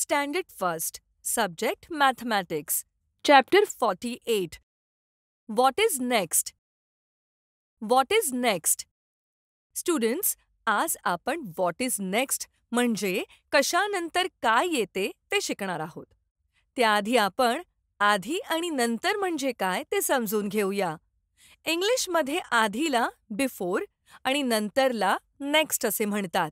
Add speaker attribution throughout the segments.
Speaker 1: Standard First, Subject Mathematics, Chapter 48. What is next? What is next? Students, आज आपण What is next म्हणजे कशानंतर काय येते ते शिकणार आहोत. त्याआधी आपण आधी आणि नंतर म्हणजे काय ते समजून घेऊया. इंग्लिशमध्ये आधीला बिफोर आणि नंतरला नेक्स्ट असे म्हणतात.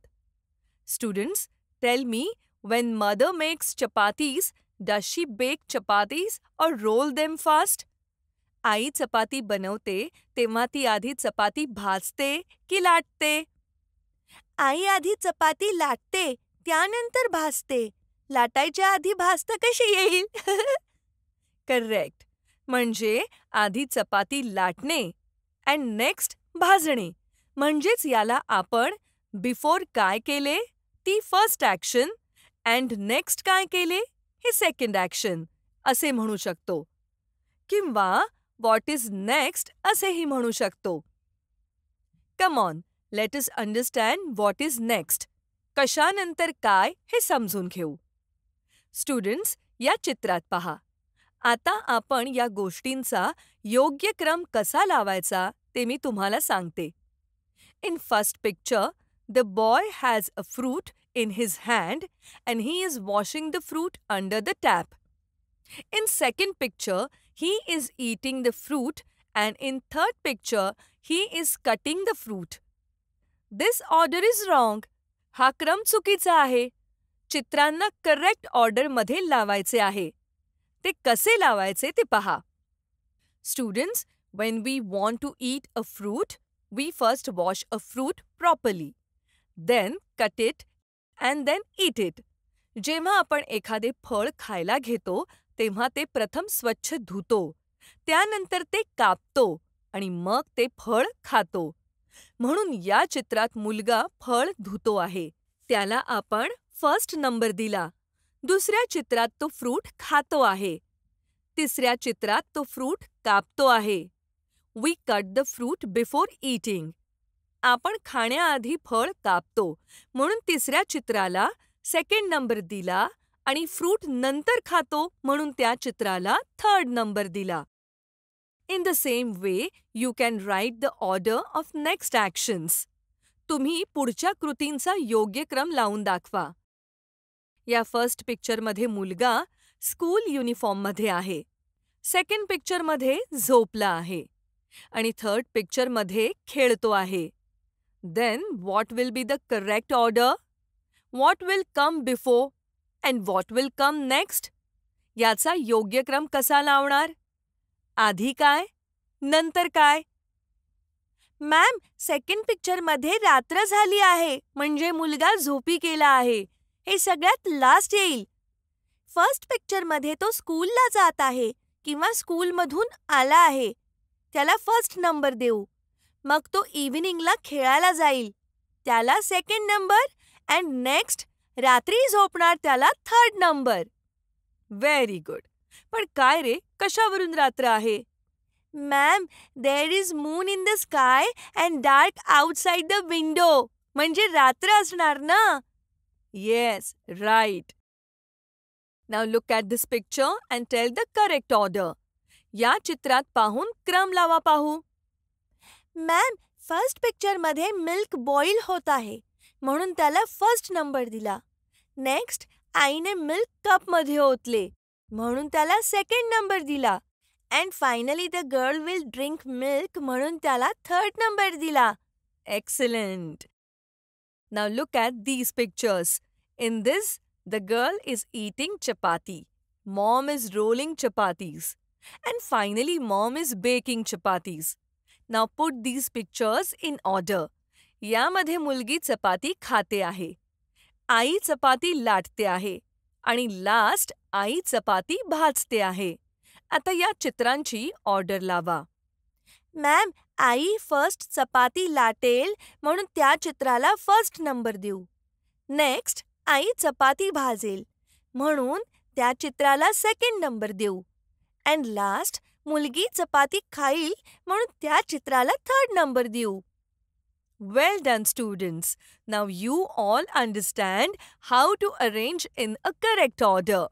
Speaker 1: Students, tell me, when mother makes chapatis, does she bake chapatis or roll them fast? आई चपाती बनवते तेव्हा ती आधी चपाती भाजते की लाटते?
Speaker 2: आई आधी चपाती लाटते, त्यानंतर भाजते. लाटायच्या आधी भाजता कशी येईल?
Speaker 1: करेक्ट. म्हणजे आधी चपाती लाटणे अँड नेक्स्ट भाजणे. म्हणजेच याला आपण बिफोर काय केले ती फर्स्ट ॲक्शन अँड नेक्स्ट काय केले हे सेकंड ॲक्शन असे म्हणू शकतो. किंवा व्हॉट इज नेक्स्ट असेही म्हणू शकतो. Come on, let us understand what is next. कशानंतर काय हे समजून घेऊ. स्टुडंट्स, या चित्रात पहा. आता आपण या गोष्टींचा योग्य क्रम कसा लावायचा ते मी तुम्हाला सांगते. In first picture, the boy has a fruit in his hand and he is washing the fruit under the tap. In second picture, he is eating the fruit and in third picture, he is cutting the fruit. This order is wrong. हा क्रम चुकीचा आहे. चित्रांना correct ऑर्डरमध्ये लावायचे आहे. ते कसे लावायचे ते पहा. Students, when we want to eat a fruit, we first wash a fruit properly. Then cut it and then eat it. जेव्हा आपण एखादे फळ खायला घेतो तेव्हा ते प्रथम स्वच्छ धुतो. त्यानंतर ते कापतो आणि मग ते फळ खातो. म्हणून या चित्रात मुलगा फळ धुतो आहे. त्याला आपण फर्स्ट नंबर दिला. दुसऱ्या चित्रात तो फ्रूट खातो आहे. तिसऱ्या चित्रात तो फ्रूट कापतो आहे. We cut the fruit before eating. आपण खाण्याआधी फळ कापतो म्हणून तिसऱ्या चित्राला सेकंड नंबर दिला आणि फ्रूट नंतर खातो म्हणून त्या चित्राला थर्ड नंबर दिला. In the same way, you can write the order of next actions. तुम्ही पुढच्या कृतींचा योग्य क्रम लावून दाखवा. या फर्स्ट पिक्चरमध्ये मुलगा स्कूल युनिफॉर्ममध्ये आहे. सेकंड पिक्चरमध्ये झोपला आहे. आणि थर्ड पिक्चरमध्ये खेळतो आहे. Then what will be the correct order? What will come before and what will come next? याचा योग्य क्रम कसा लावणार? आधी काय? नंतर काय?
Speaker 2: मॅम, सेकंड पिक्चरमध्ये रात्र झाली आहे म्हणजे मुलगा झोपी गेला आहे. हे सगळ्यात लास्ट येईल. फर्स्ट पिक्चरमध्ये तो स्कूलला जात आहे किंवा स्कूलमधून आला आहे. त्याला फर्स्ट नंबर देऊ. मग तो इव्हिनिंगला खेळायला जाईल. त्याला सेकंड नंबर अँड नेक्स्ट रात्री झोपणार त्याला थर्ड नंबर.
Speaker 1: Very good. पण काय रे, कशावरून रात्र आहे?
Speaker 2: Ma'am, there is moon in the sky and dark outside the window. म्हणजे रात्र असणार ना?
Speaker 1: Yes, right. Now look at this picture and tell the correct order. या चित्रात पाहून क्रम लावा पाहू.
Speaker 2: मॅम, फर्स्ट पिक्चरमध्ये मिल्क बॉईल होत आहे म्हणून त्याला फर्स्ट नंबर दिला. नेक्स्ट, आईने मिल्क कपमध्ये ओतले म्हणून त्याला सेकंड नंबर दिला. And finally the girl will drink milk म्हणून त्याला थर्ड नंबर दिला.
Speaker 1: Excellent. Now look at these pictures. In this, the girl is eating chapati. Mom is rolling chapatis. And finally, mom is baking chapatis. Now put these pictures in order. यामध्ये मुलगी चपाती खाते आहे. आई चपाती लाटते आहे. आणि last आई चपाती भाजते आहे. आता या चित्रांची ऑर्डर लावा.
Speaker 2: मॅम, आई फर्स्ट चपाती लाटेल म्हणून त्या चित्राला फर्स्ट नंबर देऊ. नेक्स्ट, आई चपाती भाजेल म्हणून त्या चित्राला सेकंड नंबर देऊ. अँड लास्ट, मुलगी चपाती खाईल म्हणून त्या चित्राला थर्ड नंबर देऊ.
Speaker 1: Well done, students. Now you all understand how to arrange in a correct order.